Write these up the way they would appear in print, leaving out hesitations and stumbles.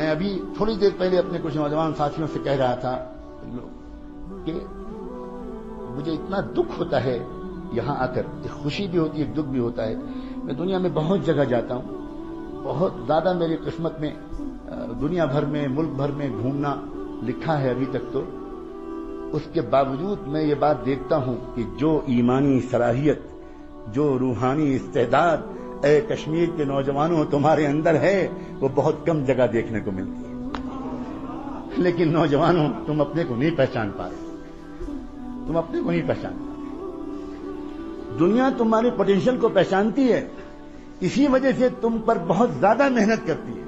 میں ابھی تھوڑی دیر پہلے اپنے کچھ نوجوان ساتھیوں سے کہہ رہا تھا کہ مجھے اتنا دکھ ہوتا ہے یہاں آ کر، ایک خوشی بھی ہوتی ہے، ایک دکھ بھی ہوتا ہے. میں دنیا میں بہت جگہ جاتا ہوں، بہت زیادہ میری قسمت میں دنیا بھر میں، ملک بھر میں گھومنا لکھا ہے ابھی تک. تو اس کے باوجود میں یہ بات دیکھتا ہوں کہ جو ایمانی صلاحیت، جو روحانی استعداد اے کشمیر کے نوجوانوں تمہارے اندر ہے، وہ بہت کم جگہ دیکھنے کو ملتی ہے. لیکن نوجوانوں تم اپنے کو نہیں پہچان پا رہے، تم اپنے کو نہیں پہچان پا رہے. دنیا تمہارے پوٹینشیل کو پہچانتی ہے، اسی وجہ سے تم پر بہت زیادہ محنت کرتی ہے،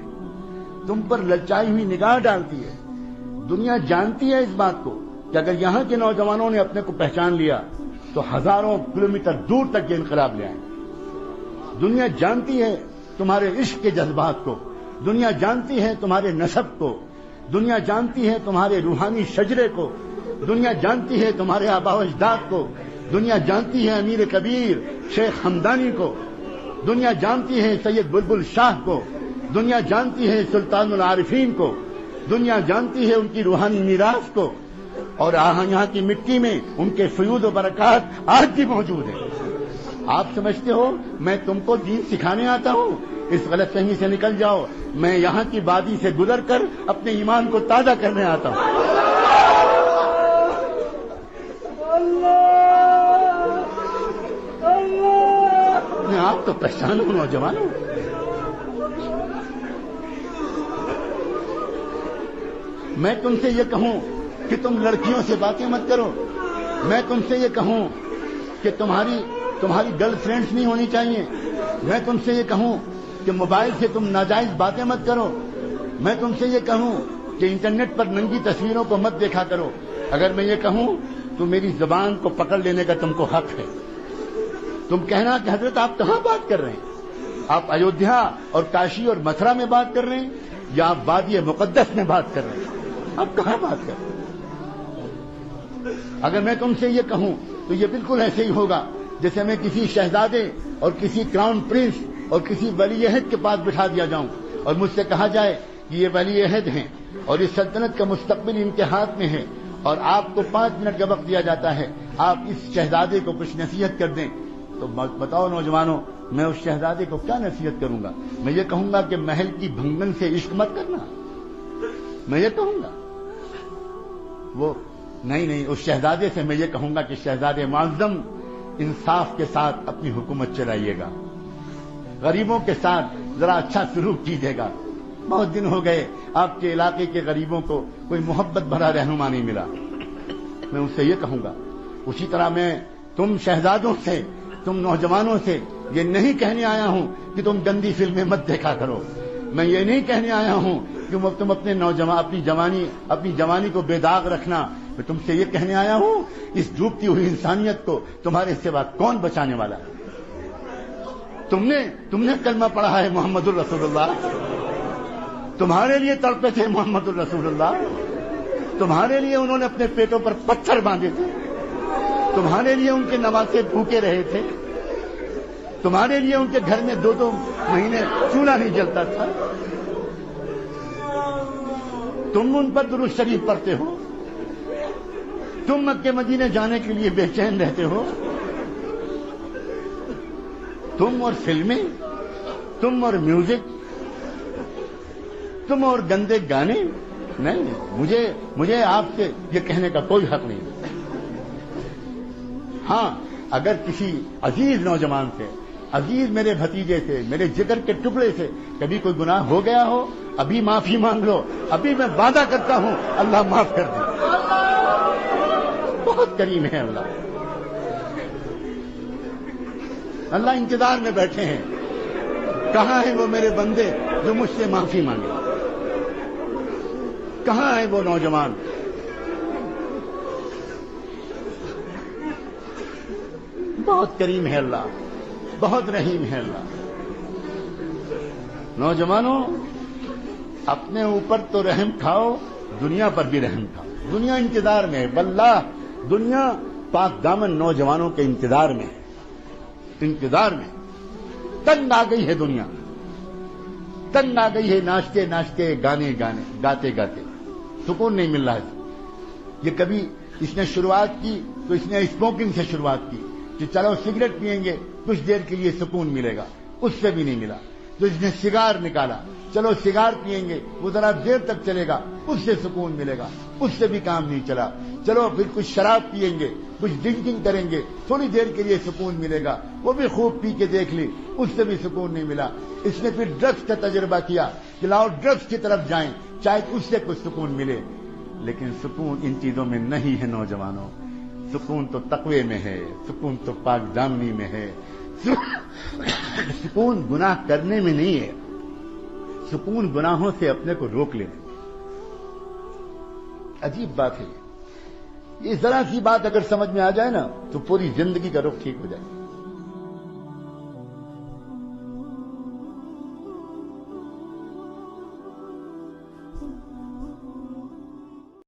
تم پر للچائی ہوئی نگاہ ڈالتی ہے. دنیا جانتی ہے اس بات کو کہ اگر یہاں کے نوجوانوں نے اپنے کو پہچان لیا تو ہزاروں کلومیٹر دور تک یہ انقلاب لے آئیں. دنیا جانتی ہے تمہارے عشق کے جذبات کو، دنیا جانتی ہے تمہارے نسب کو، دنیا جانتی ہے تمہارے روحانی شجرے کو، دنیا جانتی ہے تمہارے آباء و اجداد کو، دنیا جانتی ہے امیر کبیر شیخ ہمدانی کو، دنیا جانتی ہے سید بلبل شاہ کو، دنیا جانتی ہے سلطان العارفین کو، دنیا جانتی ہے ان کی روحانی میراث کو، اور یہاں کی مٹی میں ان کے فیوض و برکات آج بھی موجود ہیں. آپ سمجھتے ہو میں تم کو دین سکھانے آتا ہوں؟ اس غلط فہمی سے نکل جاؤ. میں یہاں کی وادی سے گزر کر اپنے ایمان کو تازہ کرنے آتا ہوں. اپنے آپ تو پہچانو نوجوانوں. میں تم سے یہ کہوں کہ تم لڑکیوں سے باتیں مت کرو، میں تم سے یہ کہوں کہ تمہاری گرل فرینڈز نہیں ہونی چاہیے، میں تم سے یہ کہوں کہ موبائل سے تم ناجائز باتیں مت کرو، میں تم سے یہ کہوں کہ انٹرنیٹ پر ننگی تصویروں کو مت دیکھا کرو. اگر میں یہ کہوں تو میری زبان کو پکڑ لینے کا تم کو حق ہے. تم کہنا کہ حضرت آپ کہاں بات کر رہے ہیں؟ آپ ایودھیا اور کاشی اور متھرا میں بات کر رہے ہیں یا آپ وادی مقدس میں بات کر رہے ہیں؟ آپ کہاں بات کر رہے ہیں؟ اگر میں تم سے یہ کہوں تو یہ بالکل ایسے ہی ہوگا جیسے میں کسی شہزادے اور کسی کراؤن پرنس اور کسی ولی عہد کے پاس بٹھا دیا جاؤں اور مجھ سے کہا جائے کہ یہ ولی عہد ہیں اور اس سلطنت کا مستقبل ان کے ہاتھ میں ہے اور آپ کو 5 منٹ کا وقت دیا جاتا ہے، آپ اس شہزادے کو کچھ نصیحت کر دیں. تو بتاؤ نوجوانوں، میں اس شہزادے کو کیا نصیحت کروں گا؟ میں یہ کہوں گا کہ محل کی بھنگن سے عشق مت کرنا، میں یہ کہوں گا؟ وہ نہیں، اس شہزادے سے میں یہ کہوں گا کہ شہزادے معظم انصاف کے ساتھ اپنی حکومت چلائیے گا، غریبوں کے ساتھ ذرا اچھا سلوک کیجیے گا. بہت دن ہو گئے آپ کے علاقے کے غریبوں کو کوئی محبت بھرا رہنما نہیں ملا. میں ان سے یہ کہوں گا. اسی طرح میں تم شہزادوں سے، تم نوجوانوں سے یہ نہیں کہنے آیا ہوں کہ تم گندی فلمیں مت دیکھا کرو. میں یہ نہیں کہنے آیا ہوں کہ تم اپنی جوانی کو بے داغ رکھنا. میں تم سے یہ کہنے آیا ہوں اس ڈوبتی ہوئی انسانیت کو تمہارے سوا کون بچانے والا ہے؟ تم نے کلمہ پڑھا ہے محمد الرسول اللہ، تمہارے لیے تڑپے تھے محمد الرسول اللہ، تمہارے لیے انہوں نے اپنے پیٹوں پر پتھر باندھے تھے، تمہارے لیے ان کے نواسے بھوکے رہے تھے، تمہارے لیے ان کے گھر میں 2 مہینے چولہا نہیں جلتا تھا. تم ان پر درود شریف پڑھتے ہو، تم مکے مدینے جانے کے لیے بے چین رہتے ہو. تم اور فلمیں، تم اور میوزک، تم اور گندے گانے. نہیں، مجھے آپ سے یہ کہنے کا کوئی حق نہیں. ہاں، اگر کسی عزیز نوجوان سے، عزیز میرے بھتیجے سے، میرے جگر کے ٹکڑے سے کبھی کوئی گناہ ہو گیا ہو، ابھی معافی مانگ لو. ابھی میں وعدہ کرتا ہوں اللہ معاف کر دے. بہت کریم ہے اللہ. اللہ انتظار میں بیٹھے ہیں. کہاں ہیں وہ میرے بندے جو مجھ سے معافی مانگے؟ کہاں ہیں وہ نوجوان؟ بہت کریم ہے اللہ، بہت رحیم ہے اللہ. نوجوانوں، اپنے اوپر تو رحم کھاؤ، دنیا پر بھی رحم کھاؤ. دنیا انتظار میں ہے، واللہ دنیا پاک دامن نوجوانوں کے انتظار میں ہے. انتظار میں تنگ آ گئی ہے دنیا. تنگ آ گئی ہے ناچتے ناچتے گانے گاتے گاتے، سکون نہیں مل رہا ہے. یہ کبھی اس نے شروعات کی تو اس نے اسموکنگ سے شروعات کی کہ چلو سگریٹ پیئیں گے کچھ دیر کے لیے سکون ملے گا، اس سے بھی نہیں ملا. تو اس نے سگار نکالا، چلو سگار پیئیں گے وہ ذرا دیر تک چلے گا، اس سے سکون ملے گا، اس سے بھی کام نہیں چلا. چلو پھر کچھ شراب پیئیں گے، کچھ ڈرنکنگ کریں گے، تھوڑی دیر کے لیے سکون ملے گا، وہ بھی خوب پی کے دیکھ لی، اس سے بھی سکون نہیں ملا. اس نے پھر ڈرگس کا تجربہ کیا کہ لاؤ ڈرگس کی طرف جائیں، شاید اس سے کچھ سکون ملے. لیکن سکون ان چیزوں میں نہیں ہے نوجوانوں. سکون تو تقوی میں ہے، سکون تو پاک دامنی میں ہے. سکون گناہ کرنے میں نہیں ہے، سکون گناہوں سے اپنے کو روک لینے. عجیب بات ہے یہ ذرا سی بات اگر سمجھ میں آ جائے نا تو پوری زندگی کا رخ ٹھیک ہو جائے.